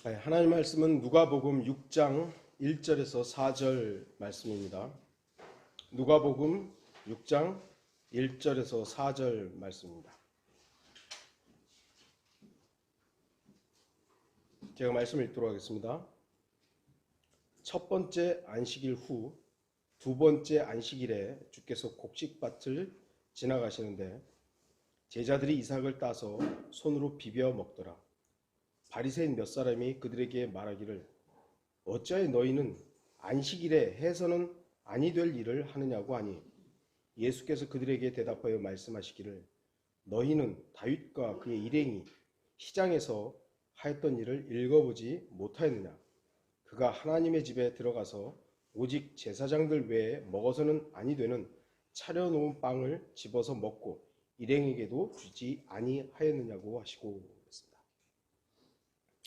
하나님 말씀은 누가복음 6장 1절에서 4절 말씀입니다. 누가복음 6장 1절에서 4절 말씀입니다. 제가 말씀을 읽도록 하겠습니다. 첫 번째 안식일 후 두 번째 안식일에 주께서 곡식밭을 지나가시는데 제자들이 이삭을 따서 손으로 비벼 먹더라. 바리새인 몇 사람이 그들에게 말하기를 어찌하여 너희는 안식일에 해서는 아니 될 일을 하느냐고 하니 예수께서 그들에게 대답하여 말씀하시기를 너희는 다윗과 그의 일행이 시장에서 하였던 일을 읽어보지 못하였느냐. 그가 하나님의 집에 들어가서 오직 제사장들 외에 먹어서는 아니 되는 차려놓은 빵을 집어서 먹고 일행에게도 주지 아니하였느냐고 하시고 있습니다.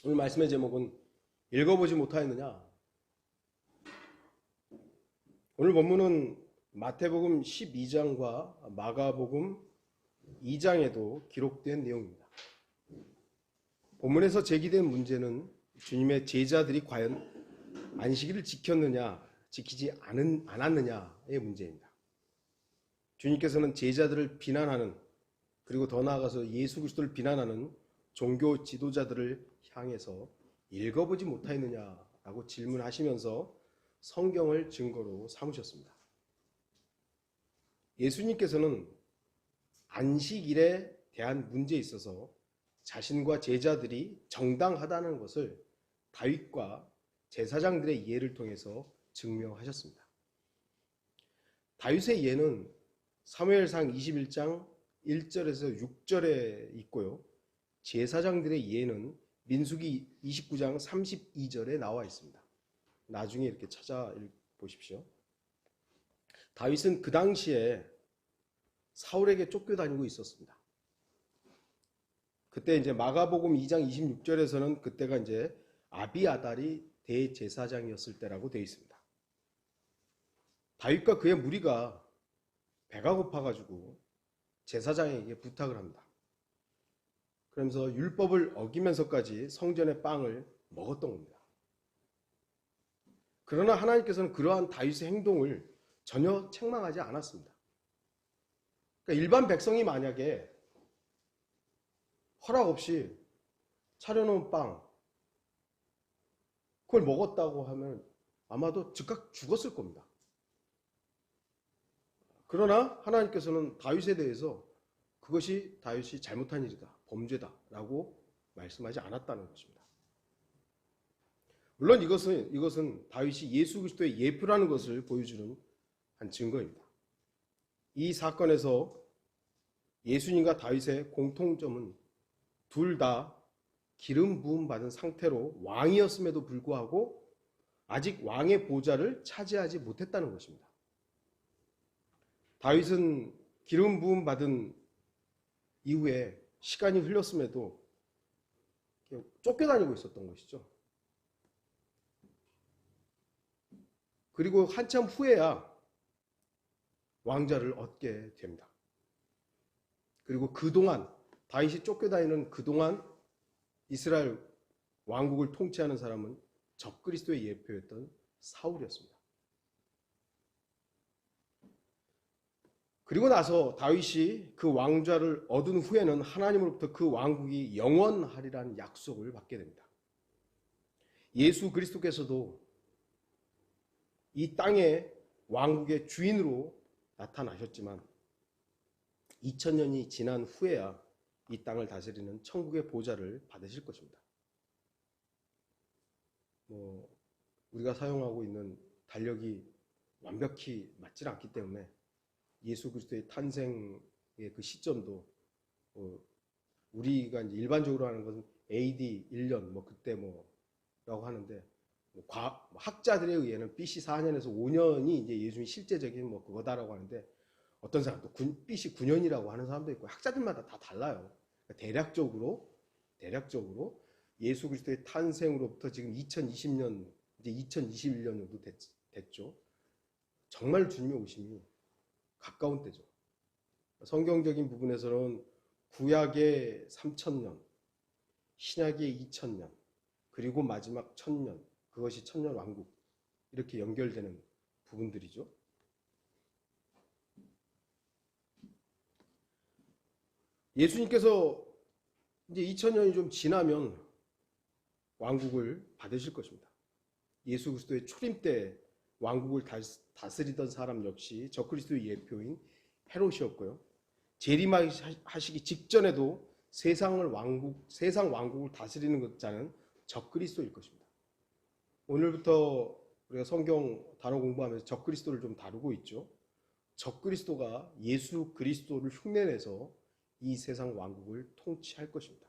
오늘 말씀의 제목은 읽어보지 못하였느냐. 오늘 본문은 마태복음 12장과 마가복음 2장에도 기록된 내용입니다. 본문에서 제기된 문제는 주님의 제자들이 과연 안식일을 지켰느냐 지키지 않았느냐의 문제입니다. 주님께서는 제자들을 비난하는, 그리고 더 나아가서 예수 그리스도를 비난하는 종교 지도자들을 향해서 읽어보지 못하였느냐라고 질문하시면서 성경을 증거로 삼으셨습니다. 예수님께서는 안식일에 대한 문제에 있어서 자신과 제자들이 정당하다는 것을 다윗과 제사장들의 예를 통해서 증명하셨습니다. 다윗의 예는 사무엘상 21장 1절에서 6절에 있고요. 제사장들의 예는 민수기 29장 32절에 나와 있습니다. 나중에 이렇게 찾아보십시오. 다윗은 그 당시에 사울에게 쫓겨다니고 있었습니다. 그때 이제 마가복음 2장 26절에서는 그때가 이제 아비아달이 대제사장이었을 때라고 되어 있습니다. 다윗과 그의 무리가 배가 고파가지고 제사장에게 부탁을 합니다. 그러면서 율법을 어기면서까지 성전의 빵을 먹었던 겁니다. 그러나 하나님께서는 그러한 다윗의 행동을 전혀 책망하지 않았습니다. 그러니까 일반 백성이 만약에 허락 없이 차려놓은 빵, 그걸 먹었다고 하면 아마도 즉각 죽었을 겁니다. 그러나 하나님께서는 다윗에 대해서 그것이 다윗이 잘못한 일이다, 범죄다 라고 말씀하지 않았다는 것입니다. 물론 이것은 다윗이 예수 그리스도의 예표라는 것을 보여주는 한 증거입니다. 이 사건에서 예수님과 다윗의 공통점은 둘 다 기름 부음 받은 상태로 왕이었음에도 불구하고 아직 왕의 보좌를 차지하지 못했다는 것입니다. 다윗은 기름 부음 받은 이후에 시간이 흘렀음에도 쫓겨다니고 있었던 것이죠. 그리고 한참 후에야 왕자를 얻게 됩니다. 그리고 그동안 다윗이 쫓겨다니는 그동안 이스라엘 왕국을 통치하는 사람은 적그리스도의 예표였던 사울이었습니다. 그리고 나서 다윗이 그 왕좌를 얻은 후에는 하나님으로부터 그 왕국이 영원하리라는 약속을 받게 됩니다. 예수 그리스도께서도 이 땅의 왕국의 주인으로 나타나셨지만 2000년이 지난 후에야 이 땅을 다스리는 천국의 보좌를 받으실 것입니다. 우리가 사용하고 있는 달력이 완벽히 맞지 않기 때문에 예수 그리스도의 탄생의 그 시점도 우리가 이제 일반적으로 하는 것은 AD 1년 그때라고 하는데 학자들에 의해는 BC 4년에서 5년이 이제 예수님이 실제적인 그거다라고 하는데 어떤 사람도 BC 9년이라고 하는 사람도 있고 학자들마다 다 달라요. 그러니까 대략적으로 예수 그리스도의 탄생으로부터 지금 2020년 이제 2021년 정도 됐죠. 정말 주님의 오심이 가까운 때죠. 성경적인 부분에서는 구약의 3000년, 신약의 2000년, 그리고 마지막 천년, 그것이 천년 왕국, 이렇게 연결되는 부분들이죠. 예수님께서 이제 2000년이 좀 지나면 왕국을 받으실 것입니다. 예수 그리스도의 초림 때 왕국을 다스리던 사람 역시 적그리스도의 예표인 헤롯이었고요. 재림하시기 직전에도 세상 왕국을 다스리는 자는 적그리스도일 것입니다. 오늘부터 우리가 성경 단어 공부하면서 적그리스도를 좀 다루고 있죠. 적그리스도가 예수 그리스도를 흉내내서 이 세상 왕국을 통치할 것입니다.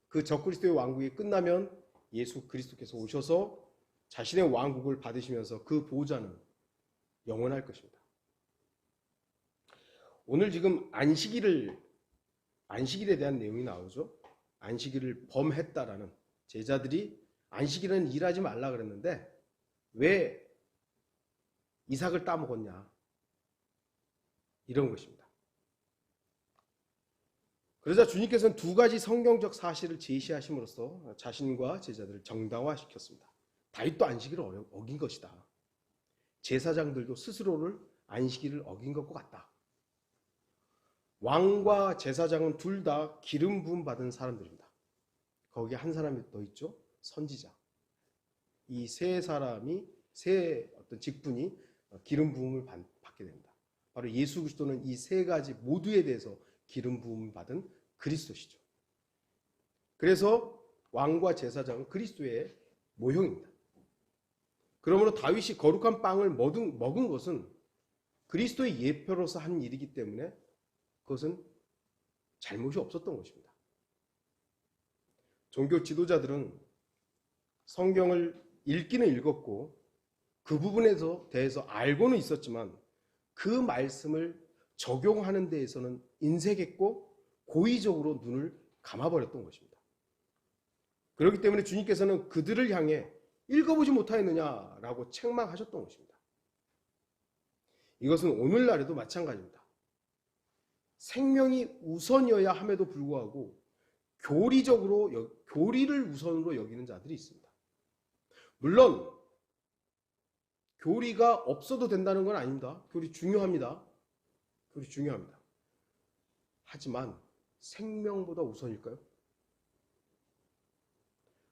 그 적그리스도의 왕국이 끝나면 예수 그리스도께서 오셔서 자신의 왕국을 받으시면서 그 보좌는 영원할 것입니다. 오늘 지금 안식일에 대한 내용이 나오죠. 안식일을 범했다라는, 제자들이 안식일은 일하지 말라 그랬는데 왜 이삭을 따먹었냐, 이런 것입니다. 그러자 주님께서는 두 가지 성경적 사실을 제시하심으로써 자신과 제자들을 정당화시켰습니다. 다윗도 안식일을 어긴 것이다. 제사장들도 스스로를 안식일을 어긴 것과 같다. 왕과 제사장은 둘 다 기름 부음 받은 사람들입니다. 거기에 한 사람이 더 있죠. 선지자. 이 세 사람이, 세 어떤 직분이 기름 부음을 받게 됩니다. 바로 예수 그리스도는 이 세 가지 모두에 대해서 기름 부음을 받은 그리스도시죠. 그래서 왕과 제사장은 그리스도의 모형입니다. 그러므로 다윗이 거룩한 빵을 먹은 것은 그리스도의 예표로서 한 일이기 때문에 그것은 잘못이 없었던 것입니다. 종교 지도자들은 성경을 읽기는 읽었고 그 부분에 대해서 알고는 있었지만 그 말씀을 적용하는 데에서는 인색했고 고의적으로 눈을 감아버렸던 것입니다. 그렇기 때문에 주님께서는 그들을 향해 읽어보지 못하였느냐라고 책망하셨던 것입니다. 이것은 오늘날에도 마찬가지입니다. 생명이 우선이어야 함에도 불구하고 교리를 우선으로 여기는 자들이 있습니다. 물론 교리가 없어도 된다는 건 아닙니다. 교리 중요합니다. 교리 중요합니다. 하지만 생명보다 우선일까요?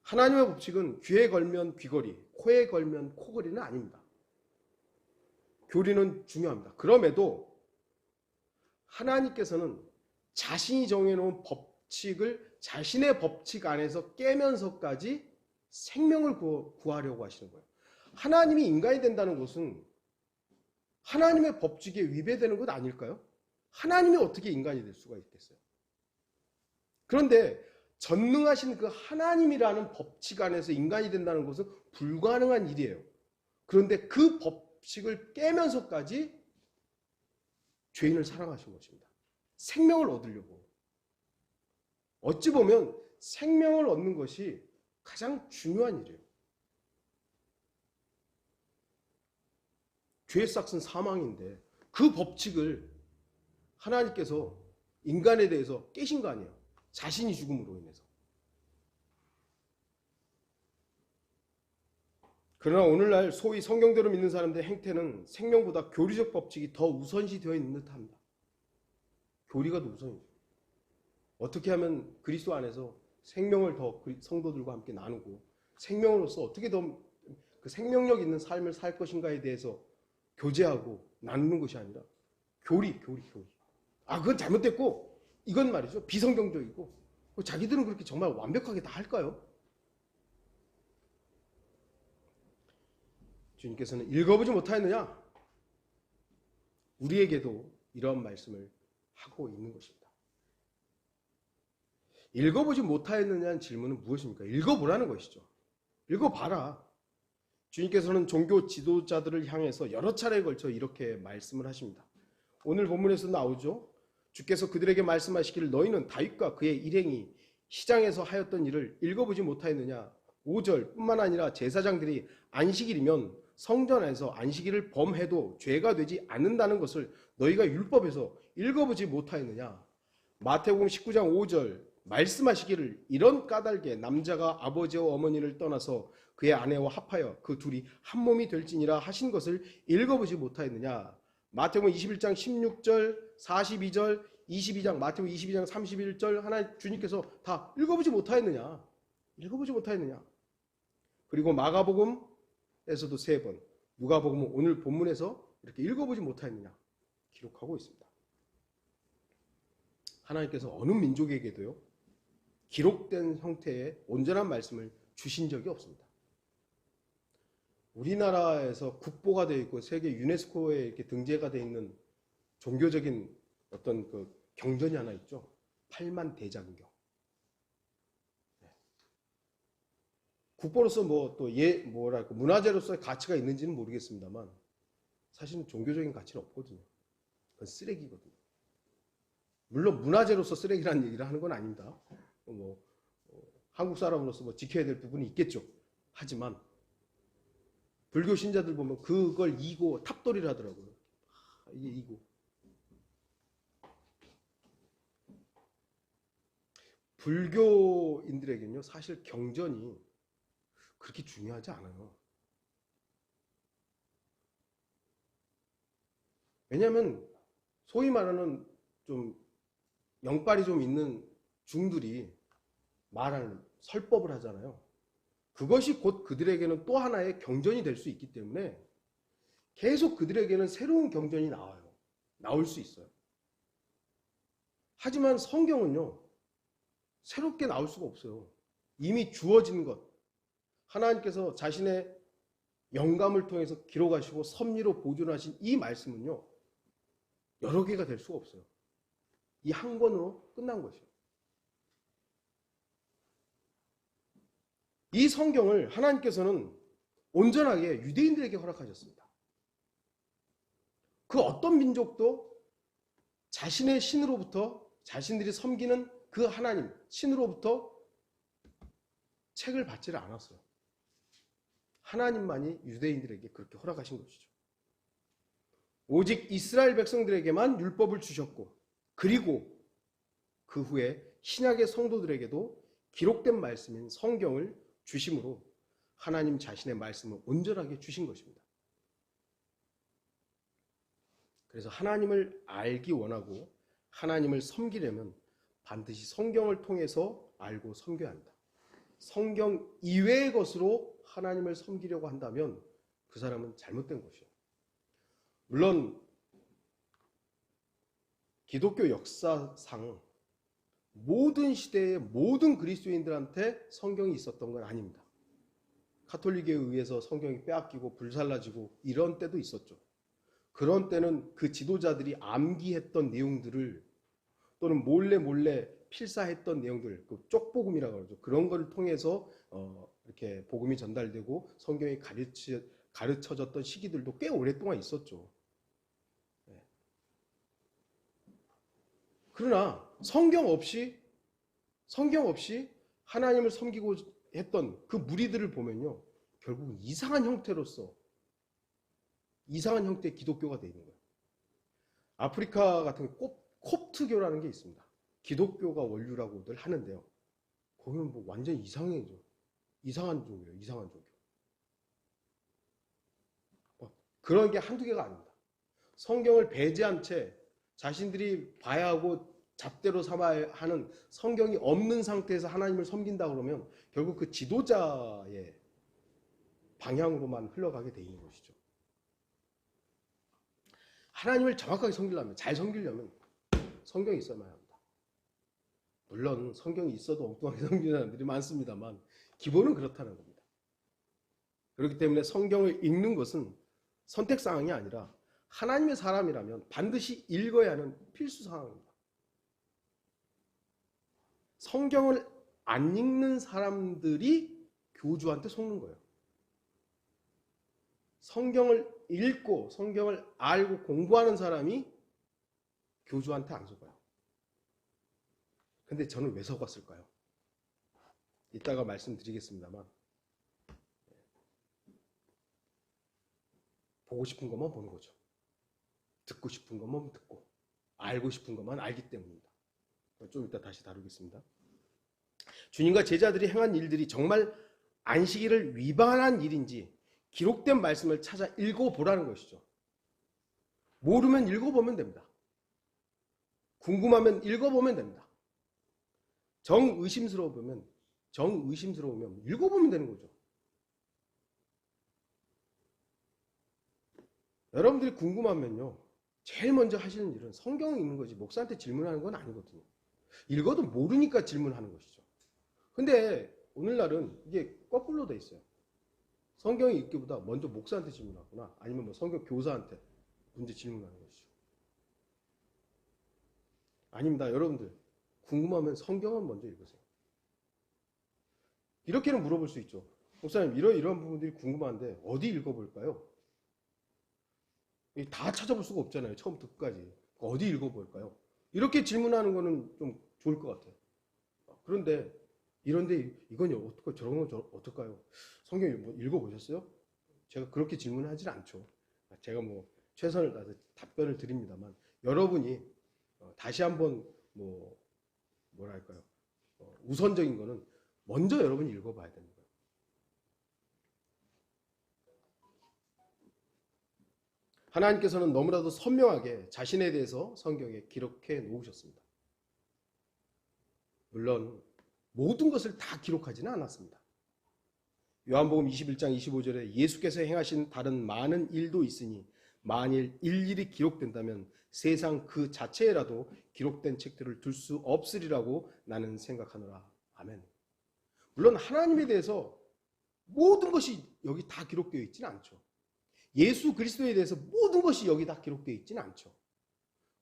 하나님의 법칙은 귀에 걸면 귀걸이, 코에 걸면 코걸이는 아닙니다. 교리는 중요합니다. 그럼에도 하나님께서는 자신이 정해놓은 법칙을 자신의 법칙 안에서 깨면서까지 생명을 구하려고 하시는 거예요. 하나님이 인간이 된다는 것은 하나님의 법칙에 위배되는 것 아닐까요? 하나님이 어떻게 인간이 될 수가 있겠어요? 그런데 전능하신 그 하나님이라는 법칙 안에서 인간이 된다는 것은 불가능한 일이에요. 그런데 그 법칙을 깨면서까지 죄인을 사랑하신 것입니다. 생명을 얻으려고. 어찌 보면 생명을 얻는 것이 가장 중요한 일이에요. 죄의 삭은 사망인데 그 법칙을 하나님께서 인간에 대해서 깨신 거 아니에요. 자신이 죽음으로 인해서. 그러나 오늘날 소위 성경대로 믿는 사람들의 행태는 생명보다 교리적 법칙이 더 우선시 되어 있는 듯합니다. 교리가 더 우선이죠. 어떻게 하면 그리스도 안에서 생명을 더 성도들과 함께 나누고 생명으로서 어떻게 더 그 생명력 있는 삶을 살 것인가에 대해서 교제하고 나누는 것이 아니라 교리. 그건 잘못됐고 이건 말이죠. 비성경적이고 자기들은 그렇게 정말 완벽하게 다 할까요? 주님께서는 읽어보지 못하였느냐? 우리에게도 이러한 말씀을 하고 있는 것입니다. 읽어보지 못하였느냐는 질문은 무엇입니까? 읽어보라는 것이죠. 읽어봐라. 주님께서는 종교 지도자들을 향해서 여러 차례에 걸쳐 이렇게 말씀을 하십니다. 오늘 본문에서 나오죠. 주께서 그들에게 말씀하시기를 너희는 다윗과 그의 일행이 시장에서 하였던 일을 읽어보지 못하였느냐. 5절 뿐만 아니라 제사장들이 안식일이면 성전 안에서 안식일을 범해도 죄가 되지 않는다는 것을 너희가 율법에서 읽어보지 못하였느냐. 마태복음 19장 5절 말씀하시기를 이런 까닭에 남자가 아버지와 어머니를 떠나서 그의 아내와 합하여 그 둘이 한 몸이 될지니라 하신 것을 읽어보지 못하였느냐. 마태복음 21장 16절 42절 22장 마태복음 22장 31절 하나 주님께서 다 읽어보지 못하였느냐. 읽어보지 못하였느냐. 그리고 마가복음에서도 3번, 누가복음은 오늘 본문에서 이렇게 읽어보지 못하였느냐 기록하고 있습니다. 하나님께서 어느 민족에게도요 기록된 형태의 온전한 말씀을 주신 적이 없습니다. 우리나라에서 국보가 되어 있고 세계 유네스코에 이렇게 등재가 되어 있는 종교적인 어떤 그 경전이 하나 있죠. 8만 대장경. 국보로서 뭐 또 뭐랄까 문화재로서의 가치가 있는지는 모르겠습니다만 사실은 종교적인 가치는 없거든요. 그건 쓰레기거든요. 물론 문화재로서 쓰레기라는 얘기를 하는 건 아닙니다. 한국 사람으로서 뭐 지켜야 될 부분이 있겠죠. 하지만 불교 신자들 보면 그걸 이고 탑돌이를 하더라고요. 이게 이고. 불교인들에게는요 사실 경전이 그렇게 중요하지 않아요. 왜냐하면 소위 말하는 좀 영빨이 좀 있는 중들이 말하는 설법을 하잖아요. 그것이 곧 그들에게는 또 하나의 경전이 될 수 있기 때문에 계속 그들에게는 새로운 경전이 나와요. 나올 수 있어요. 하지만 성경은요 새롭게 나올 수가 없어요. 이미 주어진 것, 하나님께서 자신의 영감을 통해서 기록하시고 섭리로 보존하신 이 말씀은요 여러 개가 될 수가 없어요. 이 한 권으로 끝난 것이에요. 이 성경을 하나님께서는 온전하게 유대인들에게 허락하셨습니다. 그 어떤 민족도 자신의 신으로부터 자신들이 섬기는 그 하나님, 신으로부터 책을 받지를 않았어요. 하나님만이 유대인들에게 그렇게 허락하신 것이죠. 오직 이스라엘 백성들에게만 율법을 주셨고 그리고 그 후에 신약의 성도들에게도 기록된 말씀인 성경을 주심으로 하나님 자신의 말씀을 온전하게 주신 것입니다. 그래서 하나님을 알기 원하고 하나님을 섬기려면 반드시 성경을 통해서 알고 섬겨야 한다. 성경 이외의 것으로 하나님을 섬기려고 한다면 그 사람은 잘못된 것이에요. 물론 기독교 역사상 모든 시대의 모든 그리스도인들한테 성경이 있었던 건 아닙니다. 가톨릭에 의해서 성경이 빼앗기고 불살라지고 이런 때도 있었죠. 그런 때는 그 지도자들이 암기했던 내용들을 또는 몰래 필사했던 내용들, 그 쪽복음이라고 하죠. 그런 거를 통해서 이렇게 복음이 전달되고 성경이 가르쳐졌던 시기들도 꽤 오랫동안 있었죠. 네. 그러나 성경 없이 하나님을 섬기고 했던 그 무리들을 보면요, 결국은 이상한 형태의 기독교가 되는 거예요. 아프리카 같은 콥트교라는 게 있습니다. 기독교가 원류라고들 하는데요. 거기는 뭐 완전 이상해져. 이상한 종교예요. 이상한 종교. 그런 게 한두 개가 아닙니다. 성경을 배제한 채 자신들이 봐야 하고 잣대로 삼아야 하는 성경이 없는 상태에서 하나님을 섬긴다 그러면 결국 그 지도자의 방향으로만 흘러가게 돼 있는 것이죠. 하나님을 정확하게 섬기려면, 잘 섬기려면 성경이 있어야만 합니다. 물론 성경이 있어도 엉뚱하게 섬기는 사람들이 많습니다만 기본은 그렇다는 겁니다. 그렇기 때문에 성경을 읽는 것은 선택사항이 아니라 하나님의 사람이라면 반드시 읽어야 하는 필수 사항입니다. 성경을 안 읽는 사람들이 교주한테 속는 거예요. 성경을 읽고 성경을 알고 공부하는 사람이 교주한테 안 속아요. 근데 저는 왜 속았을까요? 이따가 말씀드리겠습니다만 보고 싶은 것만 보는 거죠. 듣고 싶은 것만 듣고 알고 싶은 것만 알기 때문입니다. 좀 이따 다시 다루겠습니다. 주님과 제자들이 행한 일들이 정말 안식일을 위반한 일인지 기록된 말씀을 찾아 읽어보라는 것이죠. 모르면 읽어보면 됩니다. 궁금하면 읽어보면 됩니다. 정의심스러우면 읽어보면 되는 거죠. 여러분들이 궁금하면요, 제일 먼저 하시는 일은 성경에 있는 거지 목사한테 질문하는 건 아니거든요. 읽어도 모르니까 질문하는 것이죠. 근데 오늘날은 이게 거꾸로 돼 있어요. 성경이 읽기보다 먼저 목사한테 질문하거나 아니면 뭐 성경 교사한테 문제 질문하는 것이죠. 아닙니다. 여러분들 궁금하면 성경은 먼저 읽으세요. 이렇게는 물어볼 수 있죠. 목사님, 이런 부분들이 궁금한데 어디 읽어볼까요? 다 찾아볼 수가 없잖아요. 처음부터 끝까지. 어디 읽어볼까요? 이렇게 질문하는 거는 좀 좋을 것 같아요. 그런데 이런데 이건 어떨까요? 저런 건 어떨까요? 성경 뭐 읽어보셨어요? 제가 그렇게 질문하진 않죠. 제가 뭐 최선을 다해서 답변을 드립니다만 여러분이 다시 한번 뭐랄까요? 우선적인 거는 먼저 여러분이 읽어봐야 되는 거예요. 하나님께서는 너무나도 선명하게 자신에 대해서 성경에 기록해 놓으셨습니다. 물론 모든 것을 다 기록하지는 않았습니다. 요한복음 21장 25절에 예수께서 행하신 다른 많은 일도 있으니 만일 일일이 기록된다면 세상 그 자체에라도 기록된 책들을 둘 수 없으리라고 나는 생각하노라. 아멘. 물론 하나님에 대해서 모든 것이 여기 다 기록되어 있지는 않죠. 예수 그리스도에 대해서 모든 것이 여기 다 기록되어 있지는 않죠.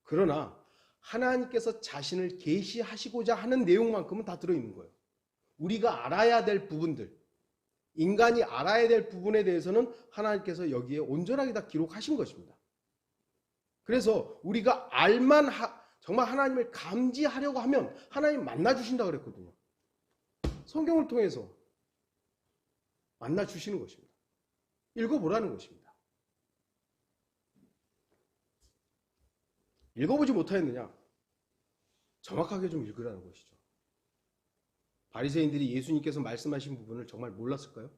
그러나 하나님께서 자신을 계시하시고자 하는 내용만큼은 다 들어있는 거예요. 우리가 알아야 될 부분들, 인간이 알아야 될 부분에 대해서는 하나님께서 여기에 온전하게 다 기록하신 것입니다. 그래서 우리가 정말 하나님을 감지하려고 하면 하나님 만나주신다 그랬거든요. 성경을 통해서 만나주시는 것입니다. 읽어보라는 것입니다. 읽어보지 못하였느냐? 정확하게 좀 읽으라는 것이죠. 바리새인들이 예수님께서 말씀하신 부분을 정말 몰랐을까요?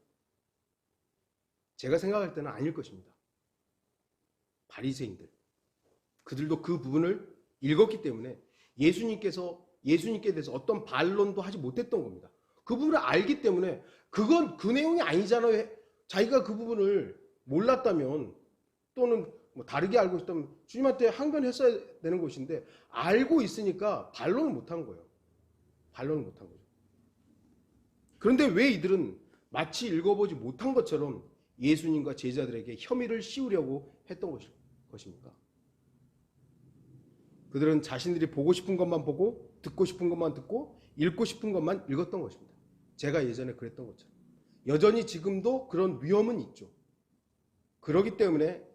제가 생각할 때는 아닐 것입니다. 바리새인들, 그들도 그 부분을 읽었기 때문에 예수님께 대해서 어떤 반론도 하지 못했던 겁니다. 그 부분을 알기 때문에 그건 그 내용이 아니잖아요. 자기가 그 부분을 몰랐다면 또는 뭐 다르게 알고 있다면 주님한테 항변했어야 되는 것인데 알고 있으니까 반론을 못한 거예요. 반론을 못한 거죠. 그런데 왜 이들은 마치 읽어보지 못한 것처럼 예수님과 제자들에게 혐의를 씌우려고 했던 것입니까? 그들은 자신들이 보고 싶은 것만 보고 듣고 싶은 것만 듣고 읽고 싶은 것만 읽었던 것입니다. 제가 예전에 그랬던 것처럼. 여전히 지금도 그런 위험은 있죠. 그렇기 때문에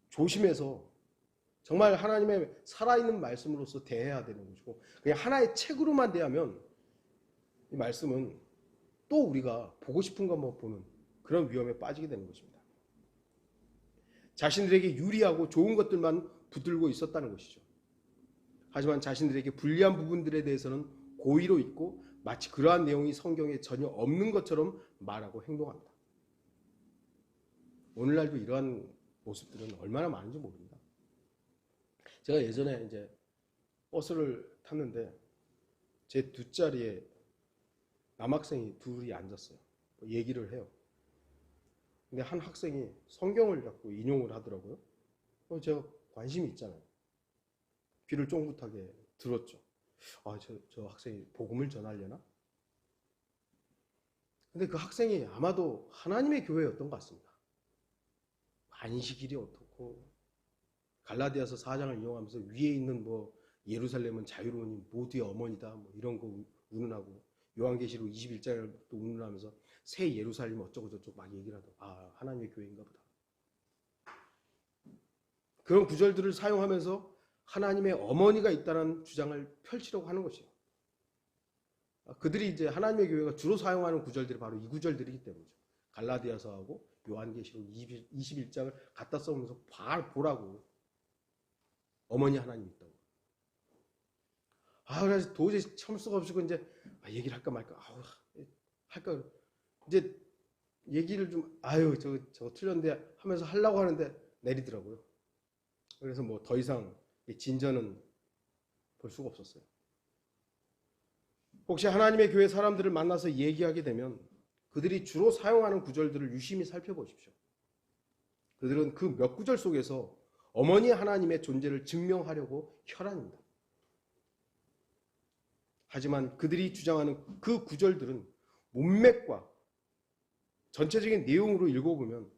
조심해서 정말 하나님의 살아있는 말씀으로서 대해야 되는 것이고 그냥 하나의 책으로만 대하면 이 말씀은 또 우리가 보고 싶은 것만 보는 그런 위험에 빠지게 되는 것입니다. 자신들에게 유리하고 좋은 것들만 붙들고 있었다는 것이죠. 하지만 자신들에게 불리한 부분들에 대해서는 고의로 잊고 마치 그러한 내용이 성경에 전혀 없는 것처럼 말하고 행동합니다. 오늘날도 이러한 모습들은 얼마나 많은지 모릅니다. 제가 예전에 이제 버스를 탔는데 제 뒷자리에 남학생이 둘이 앉았어요. 얘기를 해요. 근데 한 학생이 성경을 자꾸 인용을 하더라고요. 제가 관심이 있잖아요. 귀를 쫑긋하게 들었죠. 저 학생이 복음을 전하려나? 근데 그 학생이 아마도 하나님의 교회였던 것 같습니다. 안식일이 어떻고 갈라디아서 4장을 인용하면서 위에 있는 예루살렘은 자유로우니 모두의 어머니다 이런 거 운운하고 요한계시록 21장을 또 운운하면서 새 예루살렘 어쩌고 저쩌고 막 얘기를 하더라고요. 하나님의 교회인가 보다. 그런 구절들을 사용하면서 하나님의 어머니가 있다는 주장을 펼치려고 하는 것이에요. 그들이 이제 하나님의 교회가 주로 사용하는 구절들이 바로 이 구절들이기 때문이죠. 갈라디아서하고 요한계시록 21장을 갖다 써오면서 보라고. 어머니 하나님 있다고. 그래서 도저히 참을 수가 없이 이제 얘기를 할까 말까, 할까. 이제 얘기를 좀, 저거 틀렸는데 하면서 하려고 하는데 내리더라고요. 그래서 뭐 더 이상 진전은 볼 수가 없었어요. 혹시 하나님의 교회 사람들을 만나서 얘기하게 되면 그들이 주로 사용하는 구절들을 유심히 살펴보십시오. 그들은 그 몇 구절 속에서 어머니 하나님의 존재를 증명하려고 혈안입니다. 하지만 그들이 주장하는 그 구절들은 문맥과 전체적인 내용으로 읽어보면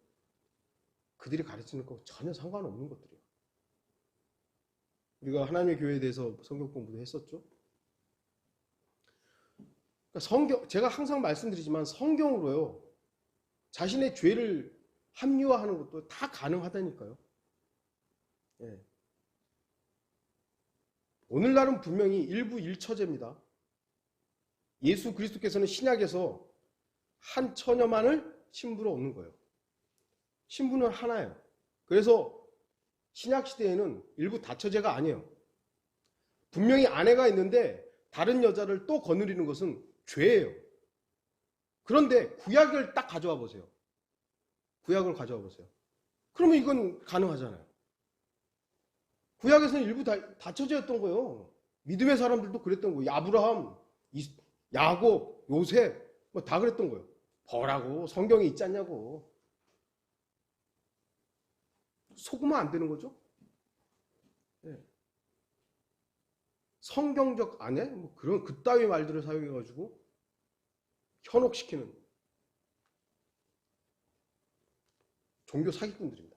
그들이 가르치는 것과 전혀 상관없는 것들이에요. 우리가 하나님의 교회에 대해서 성경 공부도 했었죠. 그러니까 제가 항상 말씀드리지만 성경으로요, 자신의 죄를 합리화하는 것도 다 가능하다니까요. 예. 오늘날은 분명히 일부 일처제입니다. 예수 그리스도께서는 신약에서 한 처녀만을 신부로 얻는 거예요. 신부는 하나예요. 그래서 신약 시대에는 일부 다처제가 아니에요. 분명히 아내가 있는데 다른 여자를 또 거느리는 것은 죄예요. 그런데 구약을 딱 가져와 보세요. 구약을 가져와 보세요. 그러면 이건 가능하잖아요. 구약에서는 일부 다처제였던 거예요. 믿음의 사람들도 그랬던 거예요. 아브라함, 야곱, 요셉 뭐 다 그랬던 거예요. 보라고 성경에 있지 않냐고. 속으면 안 되는 거죠. 네. 성경적 아내 뭐 그런 그따위 말들을 사용해가지고 현혹시키는 종교 사기꾼들입니다.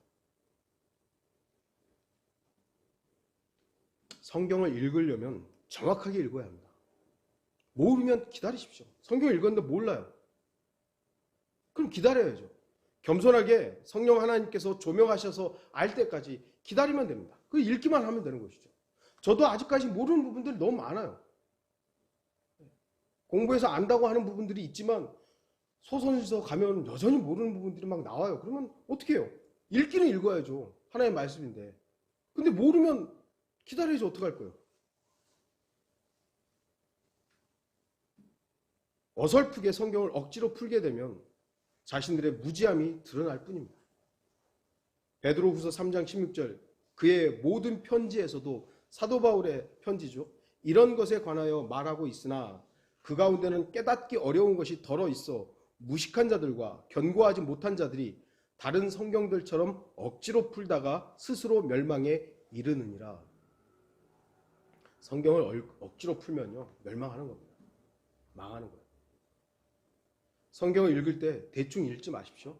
성경을 읽으려면 정확하게 읽어야 합니다. 모르면 기다리십시오. 성경을 읽었는데 몰라요. 그럼 기다려야죠. 겸손하게 성령 하나님께서 조명하셔서 알 때까지 기다리면 됩니다. 그 읽기만 하면 되는 것이죠. 저도 아직까지 모르는 부분들이 너무 많아요. 공부해서 안다고 하는 부분들이 있지만 소선에서 가면 여전히 모르는 부분들이 막 나와요. 그러면 어떻게 해요? 읽기는 읽어야죠. 하나님의 말씀인데. 근데 모르면 기다려야지 어떡할 거예요? 어설프게 성경을 억지로 풀게 되면 자신들의 무지함이 드러날 뿐입니다. 베드로후서 3장 16절 그의 모든 편지에서도 사도 바울의 편지죠. 이런 것에 관하여 말하고 있으나 그 가운데는 깨닫기 어려운 것이 덜어 있어 무식한 자들과 견고하지 못한 자들이 다른 성경들처럼 억지로 풀다가 스스로 멸망에 이르느니라. 성경을 억지로 풀면요 멸망하는 겁니다. 망하는 거예요. 성경을 읽을 때 대충 읽지 마십시오.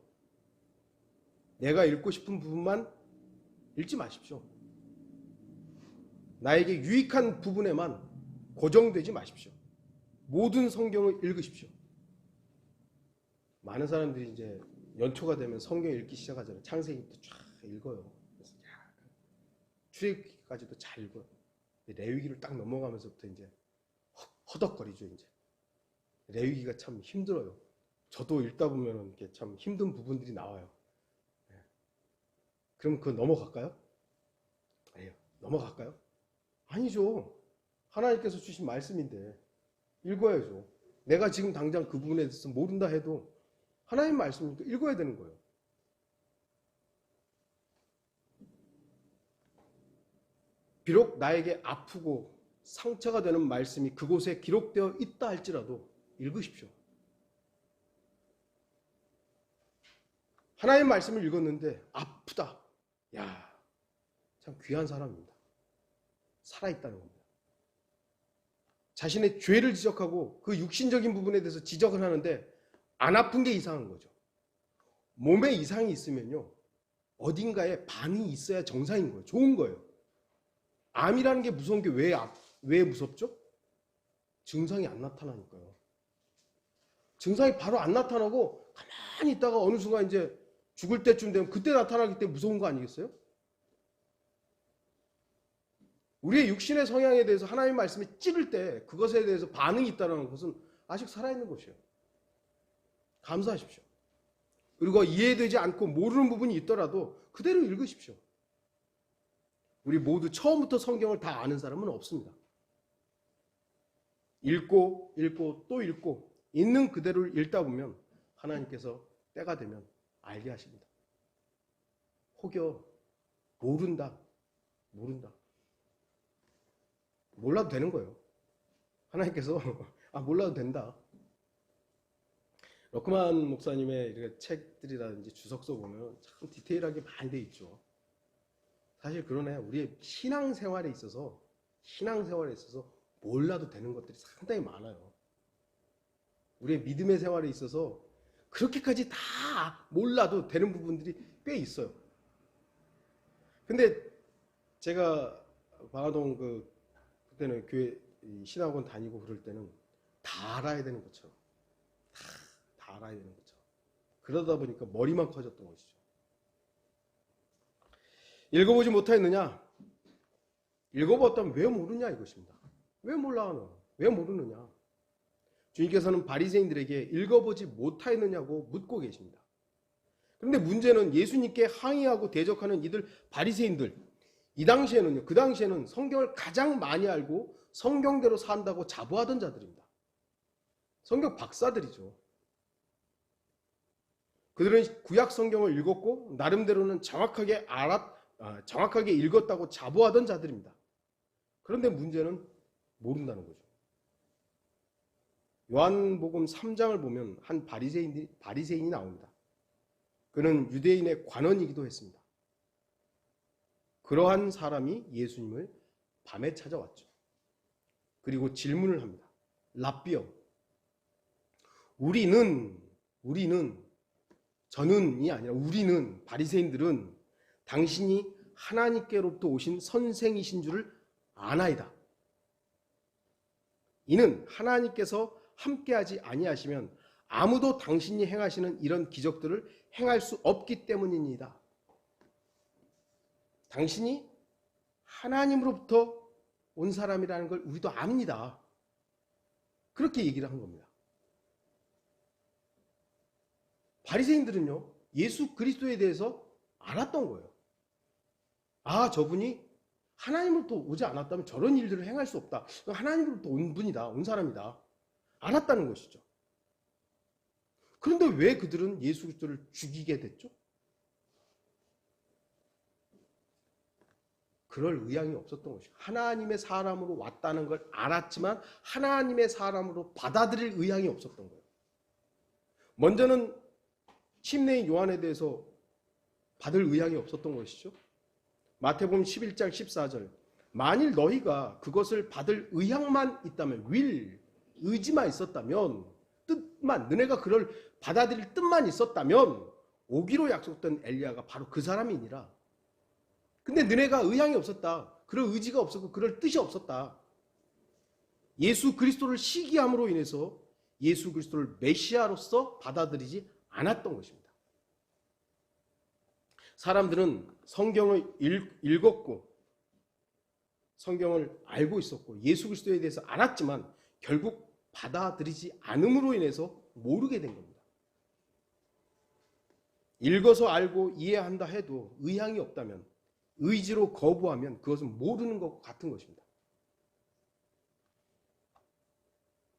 내가 읽고 싶은 부분만 읽지 마십시오. 나에게 유익한 부분에만 고정되지 마십시오. 모든 성경을 읽으십시오. 많은 사람들이 이제 연초가 되면 성경 읽기 시작하잖아요. 창세기부터 쫙 읽어요. 그래서 출애굽기까지도 잘 읽어요. 레위기를 딱 넘어가면서부터 이제 허덕거리죠. 이제 레위기가 참 힘들어요. 저도 읽다 보면 이렇게 참 힘든 부분들이 나와요. 그럼 그거 넘어갈까요? 아니요. 넘어갈까요? 아니죠. 하나님께서 주신 말씀인데 읽어야죠. 내가 지금 당장 그 부분에 대해서 모른다 해도 하나님 말씀이니까 읽어야 되는 거예요. 비록 나에게 아프고 상처가 되는 말씀이 그곳에 기록되어 있다 할지라도 읽으십시오. 하나님의 말씀을 읽었는데 아프다. 야, 참 귀한 사람입니다. 살아있다는 겁니다. 자신의 죄를 지적하고 그 육신적인 부분에 대해서 지적을 하는데 안 아픈 게 이상한 거죠. 몸에 이상이 있으면요 어딘가에 반이 있어야 정상인 거예요. 좋은 거예요. 암이라는 게 무서운 게 왜 무섭죠? 증상이 안 나타나니까요. 증상이 바로 안 나타나고 가만히 있다가 어느 순간 이제 죽을 때쯤 되면 그때 나타나기 때문에 무서운 거 아니겠어요? 우리의 육신의 성향에 대해서 하나님의 말씀이 찌를 때 그것에 대해서 반응이 있다는 것은 아직 살아있는 것이에요. 감사하십시오. 그리고 이해되지 않고 모르는 부분이 있더라도 그대로 읽으십시오. 우리 모두 처음부터 성경을 다 아는 사람은 없습니다. 읽고 또 읽고 있는 그대로를 읽다 보면 하나님께서 때가 되면 알게 하십니다. 혹여 모른다. 몰라도 되는 거예요. 하나님께서 몰라도 된다. 러크만 목사님의 이렇게 책들이라든지 주석서 보면 참 디테일하게 많이 돼 있죠. 사실 그러네. 우리의 신앙생활에 있어서 몰라도 되는 것들이 상당히 많아요. 우리의 믿음의 생활에 있어서 그렇게까지 다 몰라도 되는 부분들이 꽤 있어요. 근데 제가 방화동 그때는 교회 신학원 다니고 그럴 때는 다 알아야 되는 것처럼 다 알아야 되는 것처럼 그러다 보니까 머리만 커졌던 것이죠. 읽어보지 못하였느냐? 읽어봤다면 왜 모르냐 이것입니다. 왜 몰라 너? 왜 모르느냐? 주님께서는 바리새인들에게 읽어보지 못하였느냐고 묻고 계십니다. 그런데 문제는 예수님께 항의하고 대적하는 이들 바리새인들, 그 당시에는 성경을 가장 많이 알고 성경대로 산다고 자부하던 자들입니다. 성경 박사들이죠. 그들은 구약 성경을 읽었고 나름대로는 정확하게 읽었다고 자부하던 자들입니다. 그런데 문제는 모른다는 거죠. 요한복음 3장을 보면 한 바리새인이 나옵니다. 그는 유대인의 관원이기도 했습니다. 그러한 사람이 예수님을 밤에 찾아왔죠. 그리고 질문을 합니다. 랍비여, 저는이 아니라 우리는, 바리새인들은 당신이 하나님께로부터 오신 선생이신 줄을 아나이다. 이는 하나님께서 함께하지 아니하시면 아무도 당신이 행하시는 이런 기적들을 행할 수 없기 때문입니다. 당신이 하나님으로부터 온 사람이라는 걸 우리도 압니다. 그렇게 얘기를 한 겁니다. 바리새인들은요, 예수 그리스도에 대해서 알았던 거예요. 저분이 하나님으로부터 오지 않았다면 저런 일들을 행할 수 없다. 하나님으로부터 온 분이다. 온 사람이다. 알았다는 것이죠. 그런데 왜 그들은 예수 그리스도를 죽이게 됐죠? 그럴 의향이 없었던 것이죠. 하나님의 사람으로 왔다는 걸 알았지만 하나님의 사람으로 받아들일 의향이 없었던 거예요. 먼저는 침례인 요한에 대해서 받을 의향이 없었던 것이죠. 마태복음 11장 14절, 만일 너희가 그것을 받을 의향만 있다면, 의지만 있었다면, 너네가 그걸 받아들일 뜻만 있었다면 오기로 약속된 엘리야가 바로 그 사람이니라. 근데 너네가 의향이 없었다. 그럴 의지가 없었고 그럴 뜻이 없었다. 예수 그리스도를 시기함으로 인해서 예수 그리스도를 메시아로서 받아들이지 않았던 것입니다. 사람들은 성경을 읽었고 성경을 알고 있었고 예수 그리스도에 대해서 알았지만 결국 받아들이지 않음으로 인해서 모르게 된 겁니다. 읽어서 알고 이해한다 해도 의향이 없다면, 의지로 거부하면 그것은 모르는 것 같은 것입니다.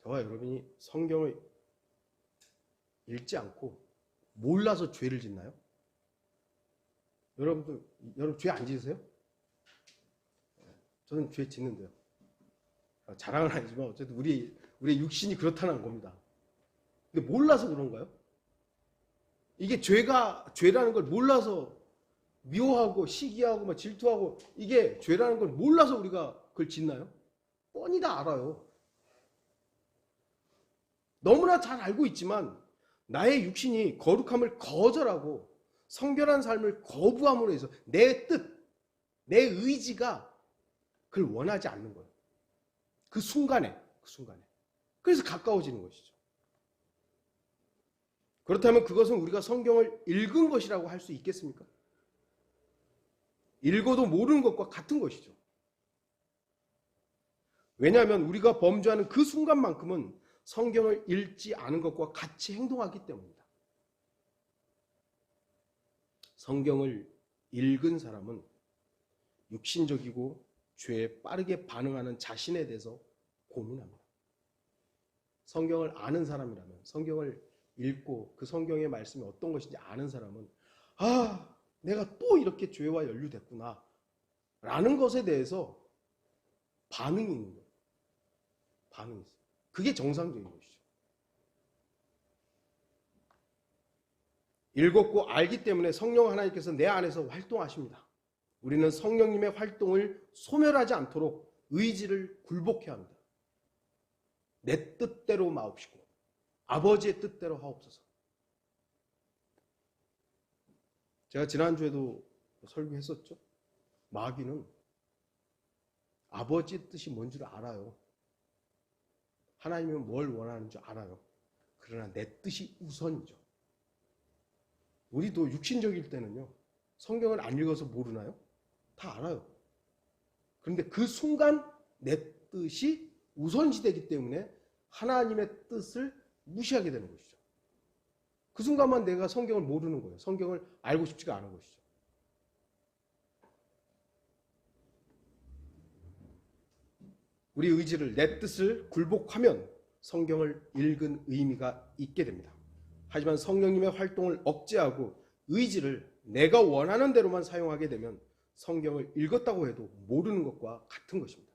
저와 여러분이 성경을 읽지 않고 몰라서 죄를 짓나요? 여러분 죄 안 지으세요? 저는 죄 짓는데요. 자랑은 아니지만 어쨌든 우리의 육신이 그렇다는 겁니다. 근데 몰라서 그런가요? 이게 죄라는 걸 몰라서 미워하고 시기하고 질투하고 이게 죄라는 걸 몰라서 우리가 그걸 짓나요? 뻔히 다 알아요. 너무나 잘 알고 있지만 나의 육신이 거룩함을 거절하고 성결한 삶을 거부함으로 해서 내 뜻, 내 의지가 그걸 원하지 않는 거예요. 그 순간에. 그래서 가까워지는 것이죠. 그렇다면 그것은 우리가 성경을 읽은 것이라고 할 수 있겠습니까? 읽어도 모르는 것과 같은 것이죠. 왜냐하면 우리가 범죄하는 그 순간만큼은 성경을 읽지 않은 것과 같이 행동하기 때문입니다. 성경을 읽은 사람은 육신적이고 죄에 빠르게 반응하는 자신에 대해서 고민합니다. 성경을 아는 사람이라면, 성경을 읽고 그 성경의 말씀이 어떤 것인지 아는 사람은 내가 또 이렇게 죄와 연루됐구나 라는 것에 대해서 반응이 있는 거예요. 반응이 있어요. 그게 정상적인 것이죠. 읽었고 알기 때문에 성령 하나님께서 내 안에서 활동하십니다. 우리는 성령님의 활동을 소멸하지 않도록 의지를 굴복해야 합니다. 내 뜻대로 마옵시고 아버지의 뜻대로 하옵소서. 제가 지난주에도 설교했었죠. 마귀는 아버지의 뜻이 뭔 줄 알아요. 하나님이 뭘 원하는 줄 알아요. 그러나 내 뜻이 우선이죠. 우리도 육신적일 때는요, 성경을 안 읽어서 모르나요? 다 알아요. 그런데 그 순간 내 뜻이 우선시되기 때문에 하나님의 뜻을 무시하게 되는 것이죠. 그 순간만 내가 성경을 모르는 거예요. 성경을 알고 싶지가 않은 것이죠. 우리 의지를, 내 뜻을 굴복하면 성경을 읽은 의미가 있게 됩니다. 하지만 성령님의 활동을 억제하고 의지를 내가 원하는 대로만 사용하게 되면 성경을 읽었다고 해도 모르는 것과 같은 것입니다.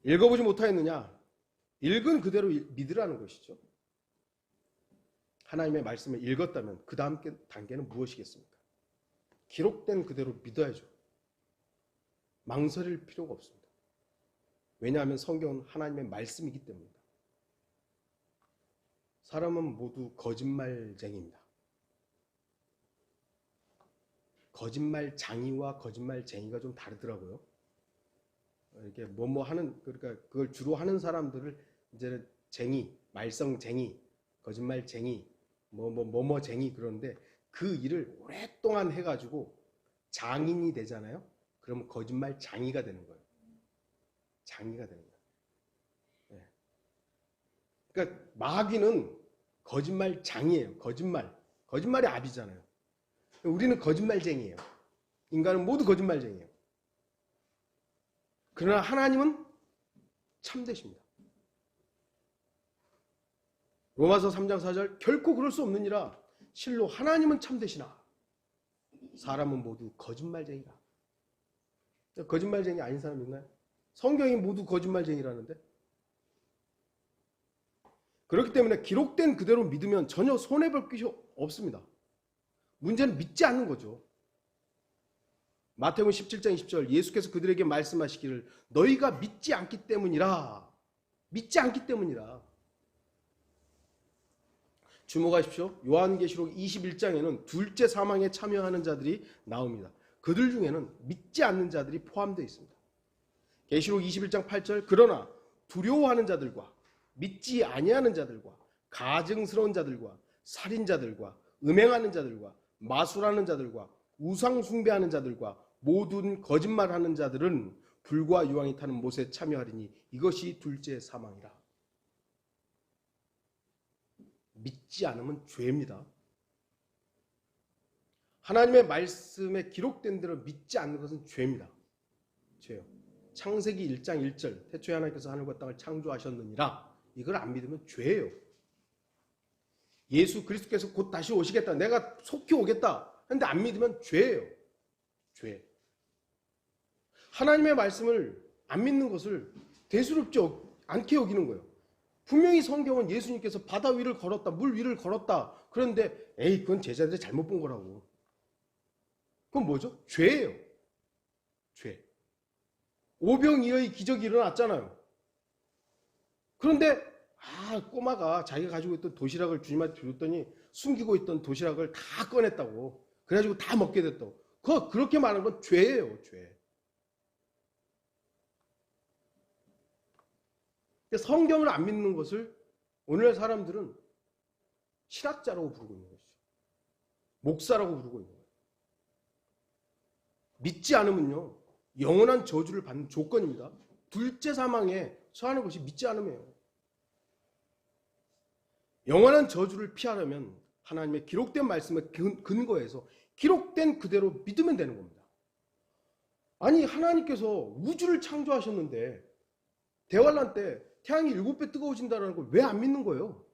읽어보지 못하였느냐? 읽은 그대로 믿으라는 것이죠. 하나님의 말씀을 읽었다면 그 다음 단계는 무엇이겠습니까? 기록된 그대로 믿어야죠. 망설일 필요가 없습니다. 왜냐하면 성경은 하나님의 말씀이기 때문입니다. 사람은 모두 거짓말쟁이입니다. 거짓말장이와 거짓말쟁이가 좀 다르더라고요. 이렇게 그러니까 그걸 주로 하는 사람들을 이제 쟁이, 말썽쟁이, 거짓말쟁이, 뭐뭐쟁이 그러는데 그 일을 오랫동안 해가지고 장인이 되잖아요. 그러면 거짓말장이가 되는 거예요. 장이가 되는 거예요. 네. 그러니까 마귀는 거짓말장이에요. 거짓말이 압이잖아요. 우리는 거짓말쟁이에요. 인간은 모두 거짓말쟁이에요. 그러나 하나님은 참되십니다. 로마서 3장 4절 결코 그럴 수 없느니라. 실로 하나님은 참되시나 사람은 모두 거짓말쟁이라. 거짓말쟁이 아닌 사람 있나요? 성경이 모두 거짓말쟁이라는데. 그렇기 때문에 기록된 그대로 믿으면 전혀 손해볼 것이 없습니다. 문제는 믿지 않는 거죠. 마태복음 17장 20절 예수께서 그들에게 말씀하시기를 너희가 믿지 않기 때문이라. 믿지 않기 때문이라. 주목하십시오. 요한계시록 21장에는 둘째 사망에 참여하는 자들이 나옵니다. 그들 중에는 믿지 않는 자들이 포함되어 있습니다. 계시록 21장 8절 그러나 두려워하는 자들과 믿지 아니하는 자들과 가증스러운 자들과 살인자들과 음행하는 자들과 마술하는 자들과 우상 숭배하는 자들과 모든 거짓말하는 자들은 불과 유황이 타는 못에 참여하리니 이것이 둘째 사망이라. 믿지 않으면 죄입니다. 하나님의 말씀에 기록된 대로 믿지 않는 것은 죄입니다. 죄요. 창세기 1장 1절 태초에 하나님께서 하늘과 땅을 창조하셨느니라. 이걸 안 믿으면 죄예요. 예수 그리스도께서 곧 다시 오시겠다. 내가 속히 오겠다. 근데 안 믿으면 죄예요. 죄. 하나님의 말씀을 안 믿는 것을 대수롭지 않게 여기는 거예요. 분명히 성경은 예수님께서 바다 위를 걸었다. 물 위를 걸었다. 그런데 그건 제자들이 잘못 본 거라고. 그건 뭐죠? 죄예요. 죄. 오병이어의 기적이 일어났잖아요. 그런데 꼬마가 자기가 가지고 있던 도시락을 주님한테 줬더니 숨기고 있던 도시락을 다 꺼냈다고. 그래가지고 다 먹게 됐다고. 그렇게 말하는 건 죄예요. 죄. 성경을 안 믿는 것을 오늘날 사람들은 실학자라고 부르고 있는 것이죠. 목사라고 부르고 있는 거예요. 믿지 않으면요. 영원한 저주를 받는 조건입니다. 둘째 사망에 처하는 것이 믿지 않음이에요. 영원한 저주를 피하려면 하나님의 기록된 말씀을 근거해서 기록된 그대로 믿으면 되는 겁니다. 아니 하나님께서 우주를 창조하셨는데 대환란 때 태양이 7배 뜨거워진다는 걸 왜 안 믿는 거예요?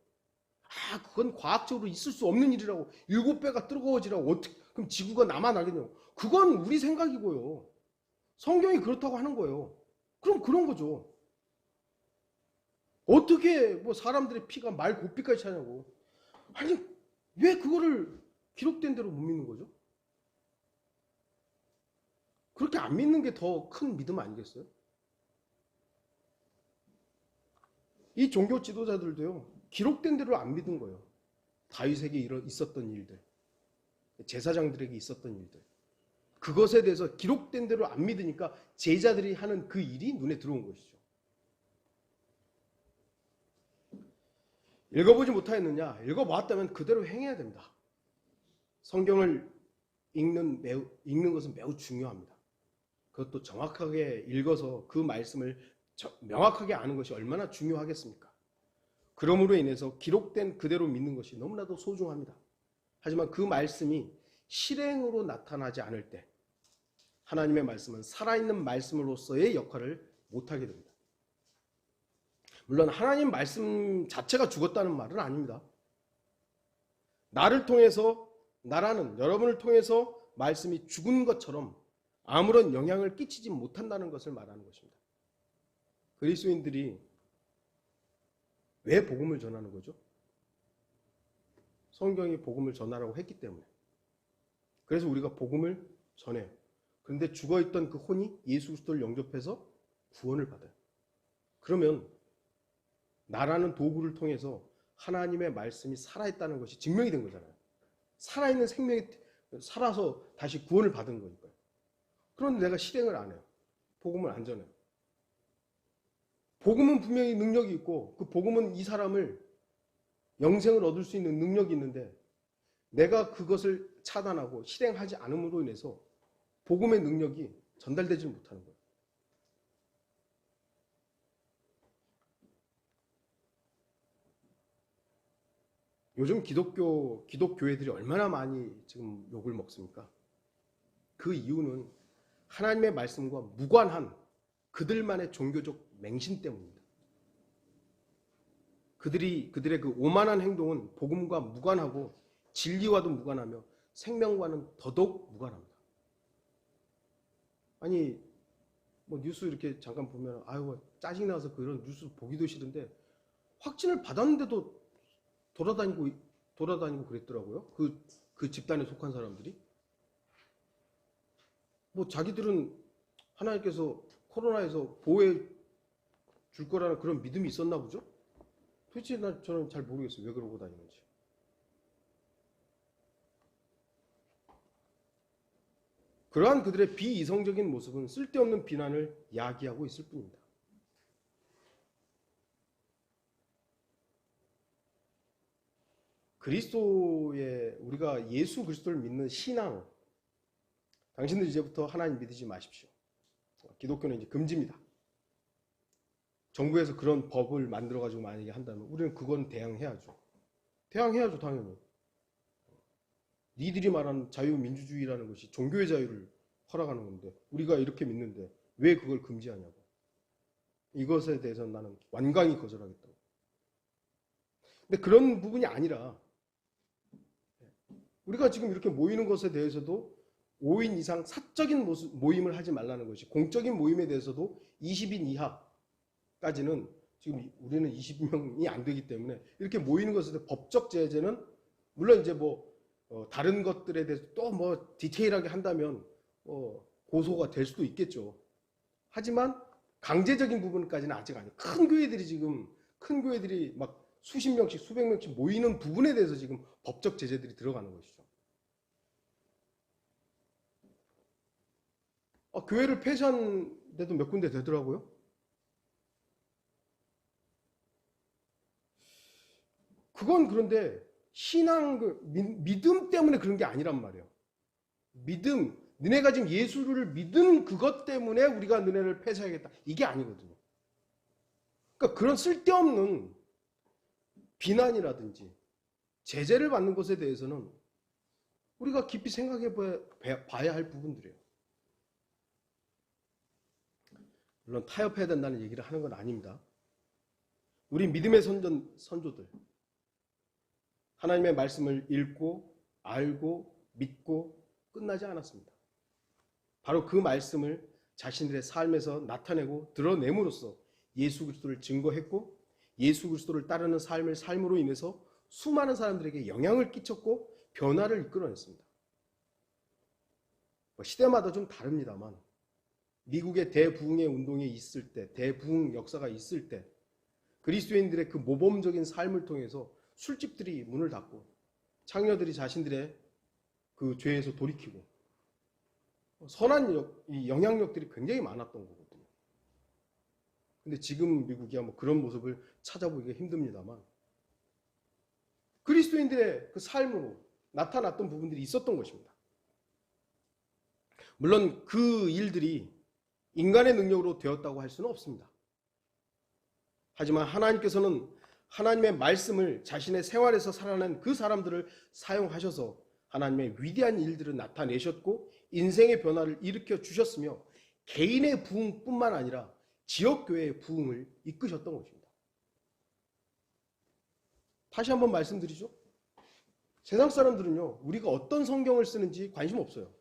아, 그건 과학적으로 있을 수 없는 일이라고. 7배가 뜨거워지라고. 어떻게, 그럼 지구가 나만 알겠냐고. 그건 우리 생각이고요. 성경이 그렇다고 하는 거예요. 그럼 그런 거죠. 어떻게 뭐 사람들의 피가 말 고삐까지 차냐고. 아니, 왜 그거를 기록된 대로 못 믿는 거죠? 그렇게 안 믿는 게 더 큰 믿음 아니겠어요? 이 종교 지도자들도요, 기록된 대로 안 믿은 거예요. 다윗에게 있었던 일들, 제사장들에게 있었던 일들. 그것에 대해서 기록된 대로 안 믿으니까 제자들이 하는 그 일이 눈에 들어온 것이죠. 읽어보지 못하였느냐? 읽어봤다면 그대로 행해야 됩니다. 성경을 읽는 것은 매우 중요합니다. 그것도 정확하게 읽어서 그 말씀을 명확하게 아는 것이 얼마나 중요하겠습니까? 그러므로 인해서 기록된 그대로 믿는 것이 너무나도 소중합니다. 하지만 그 말씀이 실행으로 나타나지 않을 때 하나님의 말씀은 살아있는 말씀으로서의 역할을 못하게 됩니다. 물론 하나님 말씀 자체가 죽었다는 말은 아닙니다. 나를 통해서, 나라는 여러분을 통해서 말씀이 죽은 것처럼 아무런 영향을 끼치지 못한다는 것을 말하는 것입니다. 그리스도인들이 왜 복음을 전하는 거죠? 성경이 복음을 전하라고 했기 때문에. 그래서 우리가 복음을 전해요. 그런데 죽어있던 그 혼이 예수 그리스도를 영접해서 구원을 받아요. 그러면 나라는 도구를 통해서 하나님의 말씀이 살아있다는 것이 증명이 된 거잖아요. 살아있는 생명이 살아서 다시 구원을 받은 거니까요. 그런데 내가 실행을 안 해요. 복음을 안 전해요. 복음은 분명히 능력이 있고 그 복음은 이 사람을 영생을 얻을 수 있는 능력이 있는데 내가 그것을 차단하고 실행하지 않음으로 인해서 복음의 능력이 전달되지 못하는 거예요. 요즘 기독교회들이 얼마나 많이 지금 욕을 먹습니까? 그 이유는 하나님의 말씀과 무관한 그들만의 종교적 맹신 때문입니다. 그들의 그 오만한 행동은 복음과 무관하고 진리와도 무관하며 생명과는 더더욱 무관합니다. 아니, 뭐 뉴스 이렇게 잠깐 보면 아유 짜증나서 그런 뉴스 보기도 싫은데 확진을 받았는데도 돌아다니고 그랬더라고요. 그 집단에 속한 사람들이. 뭐 자기들은 하나님께서 코로나에서 보호해 줄 거라는 그런 믿음이 있었나 보죠? 도대체 저는 잘 모르겠어요. 왜 그러고 다니는지. 그러한 그들의 비이성적인 모습은 쓸데없는 비난을 야기하고 있을 뿐입니다. 우리가 예수 그리스도를 믿는 신앙, 당신들 이제부터 하나님 믿으지 마십시오. 기독교는 이제 금지입니다. 정부에서 그런 법을 만들어가지고 만약에 한다면 우리는 그건 대항해야죠. 대항해야죠, 당연히. 니들이 말하는 자유민주주의라는 것이 종교의 자유를 허락하는 건데 우리가 이렇게 믿는데 왜 그걸 금지하냐고. 이것에 대해서는 나는 완강히 거절하겠다고. 근데 그런 부분이 아니라 우리가 지금 이렇게 모이는 것에 대해서도 5인 이상 사적인 모임을 하지 말라는 것이, 공적인 모임에 대해서도 20인 이하까지는 지금 우리는 20명이 안 되기 때문에 이렇게 모이는 것에 대해서 법적 제재는 물론 이제 다른 것들에 대해서 또 디테일하게 한다면 고소가 될 수도 있겠죠. 하지만 강제적인 부분까지는 아직 아니에요. 큰 교회들이 막 수십 명씩 수백 명씩 모이는 부분에 대해서 지금 법적 제재들이 들어가는 것이죠. 교회를 폐쇄한 데도 몇 군데 되더라고요. 그건 그런데 믿음 때문에 그런 게 아니란 말이에요. 너네가 지금 예수를 믿은 그것 때문에 우리가 너네를 폐쇄하겠다. 이게 아니거든요. 그러니까 그런 쓸데없는 비난이라든지 제재를 받는 것에 대해서는 우리가 깊이 생각해 봐야 할 부분들이에요. 물론 타협해야 된다는 얘기를 하는 건 아닙니다. 우리 믿음의 선조들, 하나님의 말씀을 읽고 알고 믿고 끝나지 않았습니다. 바로 그 말씀을 자신들의 삶에서 나타내고 드러냄으로써 예수 그리스도를 증거했고 예수 그리스도를 따르는 삶을 삶으로 인해서 수많은 사람들에게 영향을 끼쳤고 변화를 이끌어냈습니다. 시대마다 좀 다릅니다만 미국의 대부흥의 운동이 있을 때, 대부흥 역사가 있을 때 그리스도인들의 그 모범적인 삶을 통해서 술집들이 문을 닫고 창녀들이 자신들의 그 죄에서 돌이키고 선한 이 영향력들이 굉장히 많았던 거거든요. 근데 지금 미국이야 뭐 그런 모습을 찾아보기가 힘듭니다만 그리스도인들의 그 삶으로 나타났던 부분들이 있었던 것입니다. 물론 그 일들이 인간의 능력으로 되었다고 할 수는 없습니다. 하지만 하나님께서는 하나님의 말씀을 자신의 생활에서 살아낸 그 사람들을 사용하셔서 하나님의 위대한 일들을 나타내셨고 인생의 변화를 일으켜 주셨으며 개인의 부흥뿐만 아니라 지역교회의 부흥을 이끄셨던 것입니다. 다시 한번 말씀드리죠. 세상 사람들은요, 우리가 어떤 성경을 쓰는지 관심 없어요.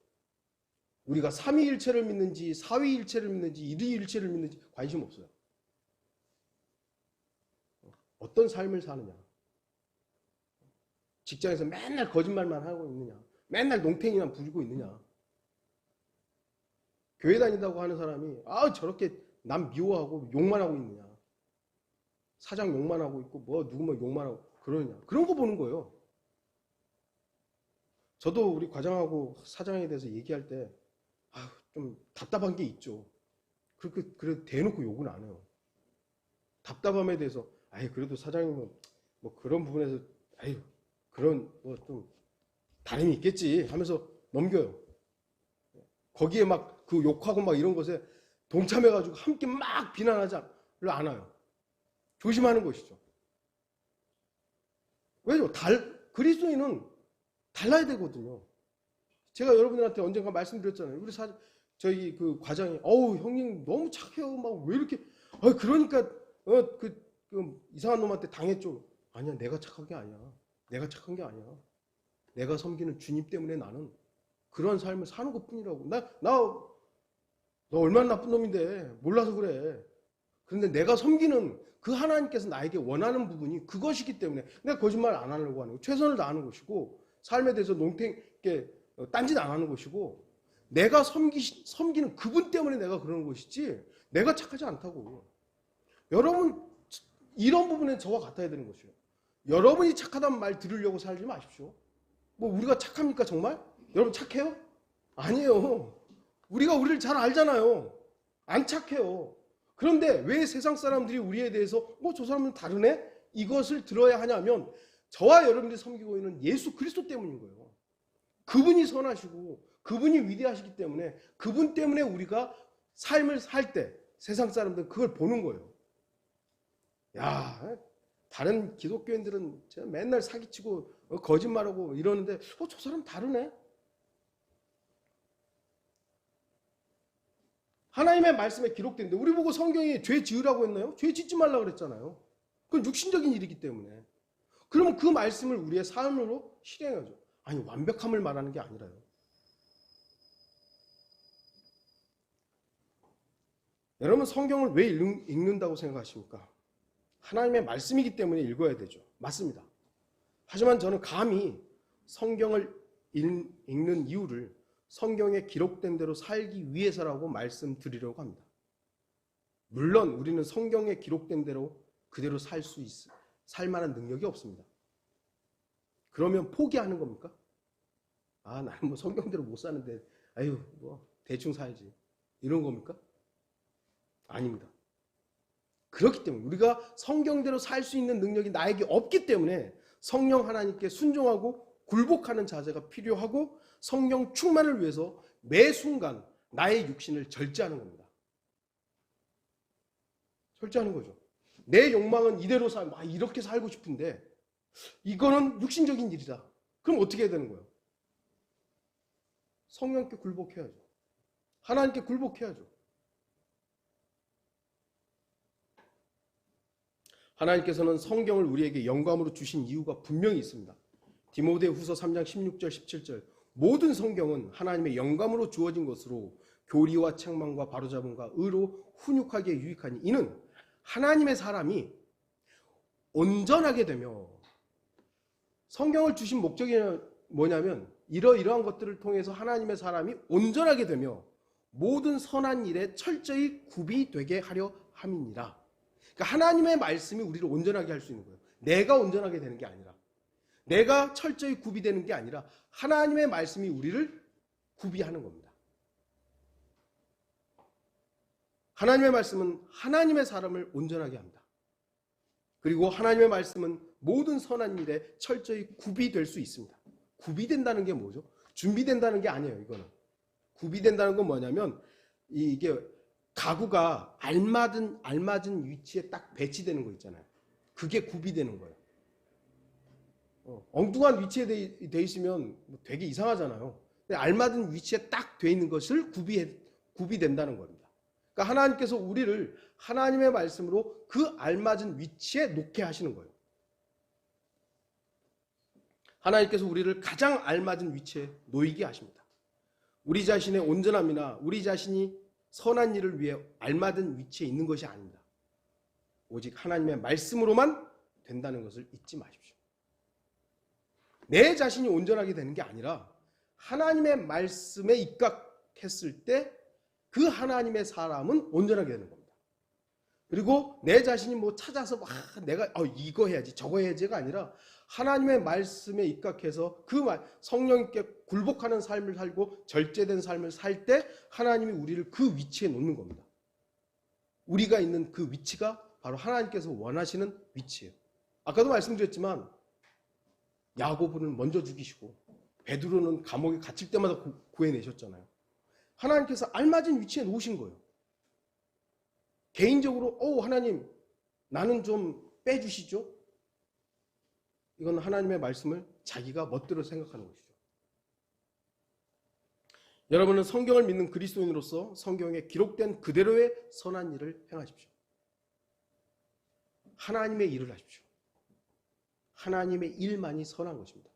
우리가 삼위일체를 믿는지 사위일체를 믿는지 일위일체를 믿는지 관심 없어요. 어떤 삶을 사느냐, 직장에서 맨날 거짓말만 하고 있느냐, 맨날 농땡이만 부리고 있느냐, 교회 다닌다고 하는 사람이 저렇게 남 미워하고 욕만 하고 있느냐, 사장 욕만 하고 있고 뭐 누구 뭐 욕만 하고 그러느냐, 그런 거 보는 거예요. 저도 우리 과장하고 사장에 대해서 얘기할 때 좀 답답한 게 있죠. 그래도 대놓고 욕은 안 해요. 답답함에 대해서 그래도 사장님은 뭐 그런 부분에서 그런 뭐 좀 다름이 있겠지 하면서 넘겨요. 거기에 막 그 욕하고 막 이런 것에 동참해가지고 함께 막 비난하지를 않아요. 조심하는 것이죠. 왜죠? 그리스도인은 달라야 되거든요. 제가 여러분들한테 언젠가 말씀드렸잖아요. 저희 그 과장이 형님 너무 착해요. 막 왜 이렇게 그러니까 그 이상한 놈한테 당했죠. 아니야, 내가 착한 게 아니야. 내가 착한 게 아니야. 내가 섬기는 주님 때문에 나는 그런 삶을 사는 것뿐이라고. 너 얼마나 나쁜 놈인데 몰라서 그래. 그런데 내가 섬기는 그 하나님께서 나에게 원하는 부분이 그것이기 때문에 내가 거짓말 안 하려고 하는 거, 최선을 다하는 것이고 삶에 대해서 농땡게 딴짓 안 하는 것이고 내가 섬기는 그분 때문에 내가 그러는 것이지 내가 착하지 않다고. 여러분 이런 부분에 저와 같아야 되는 것이에요. 여러분이 착하다는 말 들으려고 살지 마십시오. 뭐 우리가 착합니까 정말? 여러분 착해요? 아니에요. 우리가 우리를 잘 알잖아요. 안 착해요. 그런데 왜 세상 사람들이 우리에 대해서 저 사람은 다르네? 이것을 들어야 하냐면 저와 여러분들이 섬기고 있는 예수 그리스도 때문인 거예요. 그분이 선하시고 그분이 위대하시기 때문에 그분 때문에 우리가 삶을 살 때 세상 사람들은 그걸 보는 거예요. 야, 다른 기독교인들은 맨날 사기치고 거짓말하고 이러는데 저 사람 다르네? 하나님의 말씀에 기록된데 우리 보고 성경이 죄 지으라고 했나요? 죄 짓지 말라고 그랬잖아요. 그건 육신적인 일이기 때문에. 그러면 그 말씀을 우리의 삶으로 실행하죠. 아니, 완벽함을 말하는 게 아니라요. 여러분 성경을 왜 읽는다고 생각하십니까? 하나님의 말씀이기 때문에 읽어야 되죠. 맞습니다. 하지만 저는 감히 성경을 읽는 이유를 성경에 기록된 대로 살기 위해서라고 말씀드리려고 합니다. 물론 우리는 성경에 기록된 대로 그대로 살 만한 능력이 없습니다. 그러면 포기하는 겁니까? 나는 뭐 성경대로 못 사는데 뭐 대충 살지 이런 겁니까? 아닙니다. 그렇기 때문에 우리가 성경대로 살 수 있는 능력이 나에게 없기 때문에 성령 하나님께 순종하고 굴복하는 자세가 필요하고 성령 충만을 위해서 매 순간 나의 육신을 절제하는 겁니다. 절제하는 거죠. 내 욕망은 이대로 이렇게 살고 싶은데 이거는 육신적인 일이다. 그럼 어떻게 해야 되는 거예요? 성령께 굴복해야죠. 하나님께 굴복해야죠. 하나님께서는 성경을 우리에게 영감으로 주신 이유가 분명히 있습니다. 디모데후서 3장 16절 17절 모든 성경은 하나님의 영감으로 주어진 것으로 교리와 책망과 바로잡음과 의로 훈육하기에 유익하니 이는 하나님의 사람이 온전하게 되며 성경을 주신 목적이 뭐냐면 이러이러한 것들을 통해서 하나님의 사람이 온전하게 되며 모든 선한 일에 철저히 구비되게 하려 함이니라. 그러니까 하나님의 말씀이 우리를 온전하게 할 수 있는 거예요. 내가 온전하게 되는 게 아니라 내가 철저히 구비되는 게 아니라 하나님의 말씀이 우리를 구비하는 겁니다. 하나님의 말씀은 하나님의 사람을 온전하게 합니다. 그리고 하나님의 말씀은 모든 선한 일에 철저히 구비될 수 있습니다. 구비된다는 게 뭐죠? 준비된다는 게 아니에요. 이거는 구비된다는 건 뭐냐면 이게 가구가 알맞은 위치에 딱 배치되는 거 있잖아요. 그게 구비되는 거예요. 엉뚱한 위치에 돼 있으면 되게 이상하잖아요. 근데 알맞은 위치에 딱 돼 있는 것을 구비된다는 겁니다. 그러니까 하나님께서 우리를 하나님의 말씀으로 그 알맞은 위치에 놓게 하시는 거예요. 하나님께서 우리를 가장 알맞은 위치에 놓이게 하십니다. 우리 자신의 온전함이나 우리 자신이 선한 일을 위해 알맞은 위치에 있는 것이 아닙니다. 오직 하나님의 말씀으로만 된다는 것을 잊지 마십시오. 내 자신이 온전하게 되는 게 아니라 하나님의 말씀에 입각했을 때 그 하나님의 사람은 온전하게 되는 겁니다. 그리고 내 자신이 뭐 찾아서 막 내가 이거 해야지 저거 해야지가 아니라 하나님의 말씀에 입각해서 그 성령님께 굴복하는 삶을 살고 절제된 삶을 살 때 하나님이 우리를 그 위치에 놓는 겁니다. 우리가 있는 그 위치가 바로 하나님께서 원하시는 위치예요. 아까도 말씀드렸지만 야고보는 먼저 죽이시고 베드로는 감옥에 갇힐 때마다 구해내셨잖아요. 하나님께서 알맞은 위치에 놓으신 거예요. 개인적으로 하나님 나는 좀 빼주시죠. 이건 하나님의 말씀을 자기가 멋대로 생각하는 것이죠. 여러분은 성경을 믿는 그리스도인으로서 성경에 기록된 그대로의 선한 일을 행하십시오. 하나님의 일을 하십시오. 하나님의 일만이 선한 것입니다.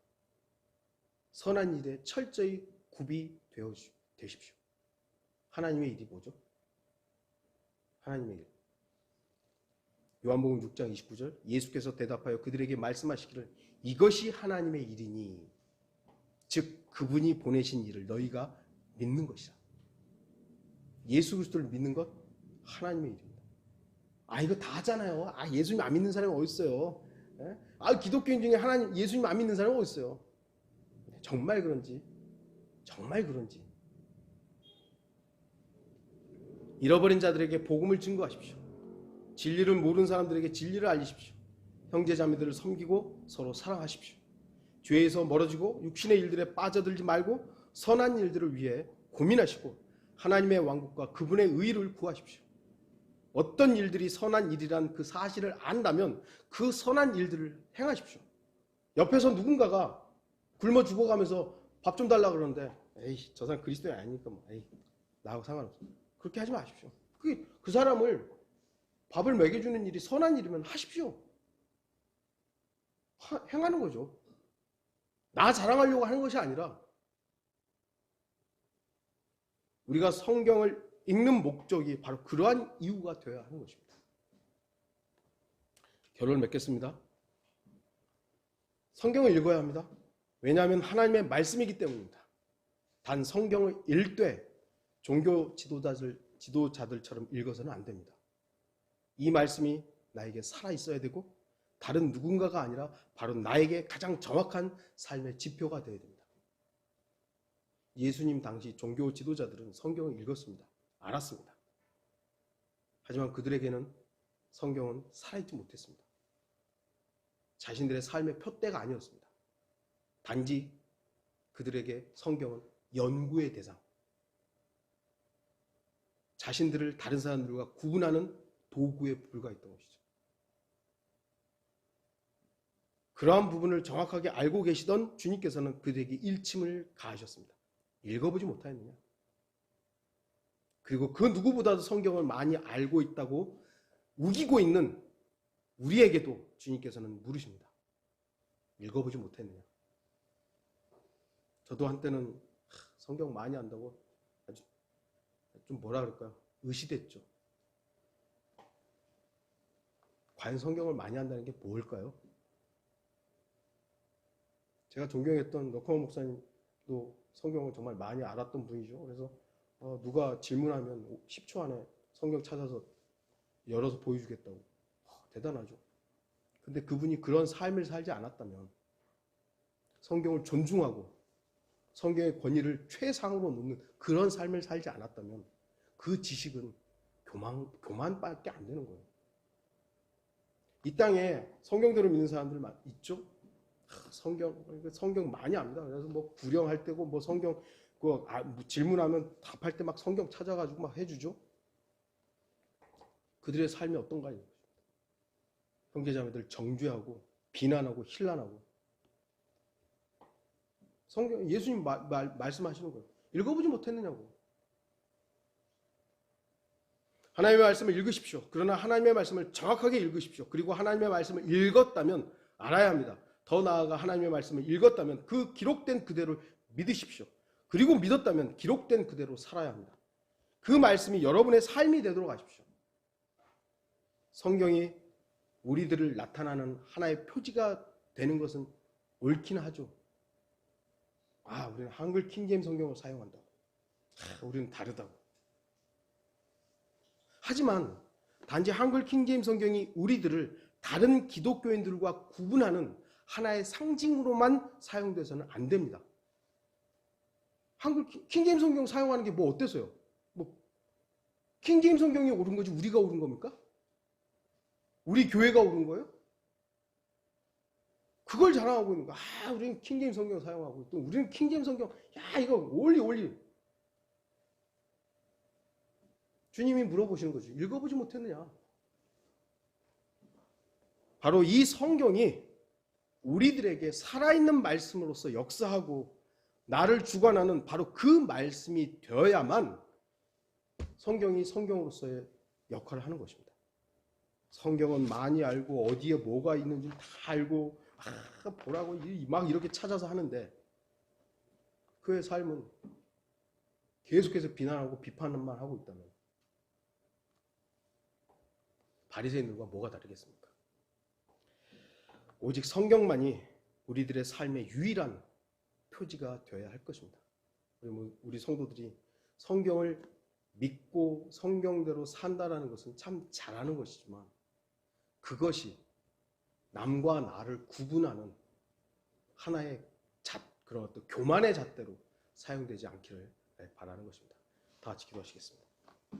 선한 일에 철저히 구비되십시오. 하나님의 일이 뭐죠? 하나님의 일. 요한복음 6장 29절 예수께서 대답하여 그들에게 말씀하시기를 이것이 하나님의 일이니 즉 그분이 보내신 일을 너희가 믿는 것이다. 예수 그리스도를 믿는 것 하나님의 일입니다. 이거 다 하잖아요. 예수님 안 믿는 사람이 어디 있어요? 기독교인 중에 예수님 안 믿는 사람이 어디 있어요? 정말 그런지 잃어버린 자들에게 복음을 증거하십시오. 진리를 모르는 사람들에게 진리를 알리십시오. 형제 자매들을 섬기고 서로 사랑하십시오. 죄에서 멀어지고 육신의 일들에 빠져들지 말고 선한 일들을 위해 고민하시고 하나님의 왕국과 그분의 의를 구하십시오. 어떤 일들이 선한 일이란 그 사실을 안다면 그 선한 일들을 행하십시오. 옆에서 누군가가 굶어 죽어가면서 밥 좀 달라 그러는데 저 사람 그리스도인이 아니니까 나하고 상관없어. 그렇게 하지 마십시오. 그 사람을 밥을 먹여주는 일이 선한 일이면 하십시오. 행하는 거죠. 나 자랑하려고 하는 것이 아니라 우리가 성경을 읽는 목적이 바로 그러한 이유가 되어야 하는 것입니다. 결론을 맺겠습니다. 성경을 읽어야 합니다. 왜냐하면 하나님의 말씀이기 때문입니다. 단 성경을 읽되 종교 지도자들처럼 읽어서는 안 됩니다. 이 말씀이 나에게 살아있어야 되고 다른 누군가가 아니라 바로 나에게 가장 정확한 삶의 지표가 되어야 됩니다. 예수님 당시 종교 지도자들은 성경을 읽었습니다. 알았습니다. 하지만 그들에게는 성경은 살아있지 못했습니다. 자신들의 삶의 표대가 아니었습니다. 단지 그들에게 성경은 연구의 대상, 자신들을 다른 사람들과 구분하는 도구에 불과했던 것이죠. 그러한 부분을 정확하게 알고 계시던 주님께서는 그들에게 일침을 가하셨습니다. 읽어보지 못하였느냐? 그리고 그 누구보다도 성경을 많이 알고 있다고 우기고 있는 우리에게도 주님께서는 물으십니다. 읽어보지 못했느냐? 저도 한때는 성경 많이 안다고 아주 좀 뭐라 그럴까요? 의시됐죠. 과연 성경을 많이 안다는 게 뭘까요? 제가 존경했던 너커먼 목사님도 성경을 정말 많이 알았던 분이죠. 그래서 누가 질문하면 10초 안에 성경 찾아서 열어서 보여주겠다고. 대단하죠. 근데 그분이 그런 삶을 살지 않았다면, 성경을 존중하고 성경의 권위를 최상으로 놓는 그런 삶을 살지 않았다면 그 지식은 교만밖에 안 되는 거예요. 이 땅에 성경대로 믿는 사람들 있죠? 성경 많이 압니다. 그래서 뭐 구령할 때고 뭐 성경 뭐 질문하면 답할 때 막 성경 찾아가지고 막 해주죠. 그들의 삶이 어떤가요? 형제자매들 정죄하고 비난하고 힐난하고. 성경 예수님 말씀하시는 거예요. 읽어보지 못했느냐고. 하나님의 말씀을 읽으십시오. 그러나 하나님의 말씀을 정확하게 읽으십시오. 그리고 하나님의 말씀을 읽었다면 알아야 합니다. 더 나아가 하나님의 말씀을 읽었다면 그 기록된 그대로 믿으십시오. 그리고 믿었다면 기록된 그대로 살아야 합니다. 그 말씀이 여러분의 삶이 되도록 하십시오. 성경이 우리들을 나타나는 하나의 표지가 되는 것은 옳긴 하죠. 우리는 한글 킹제임스 성경을 사용한다고. 우리는 다르다고. 하지만 단지 한글 킹제임스 성경이 우리들을 다른 기독교인들과 구분하는 하나의 상징으로만 사용돼서는 안 됩니다. 한글 킹제임스 성경 사용하는 게 뭐 어때서요? 뭐 킹제임스 성경이 옳은 거지 우리가 옳은 겁니까? 우리 교회가 옳은 거예요? 그걸 자랑하고 있는 거야. 우리는 킹제임스 성경 사용하고 또 우리는 킹제임스 성경 이거 올리. 주님이 물어보시는 거죠. 읽어보지 못했느냐? 바로 이 성경이 우리들에게 살아있는 말씀으로서 역사하고 나를 주관하는 바로 그 말씀이 되어야만 성경이 성경으로서의 역할을 하는 것입니다. 성경은 많이 알고 어디에 뭐가 있는지 다 알고 보라고 막 이렇게 찾아서 하는데 그의 삶은 계속해서 비난하고 비판만 하고 있다면 바리새인들과 뭐가 다르겠습니까? 오직 성경만이 우리들의 삶의 유일한 표지가 되어야 할 것입니다. 우리 성도들이 성경을 믿고 성경대로 산다라는 것은 참 잘하는 것이지만 그것이 남과 나를 구분하는 하나의 그런 어떤 교만의 잣대로 사용되지 않기를 바라는 것입니다. 다 같이 기도하시겠습니다.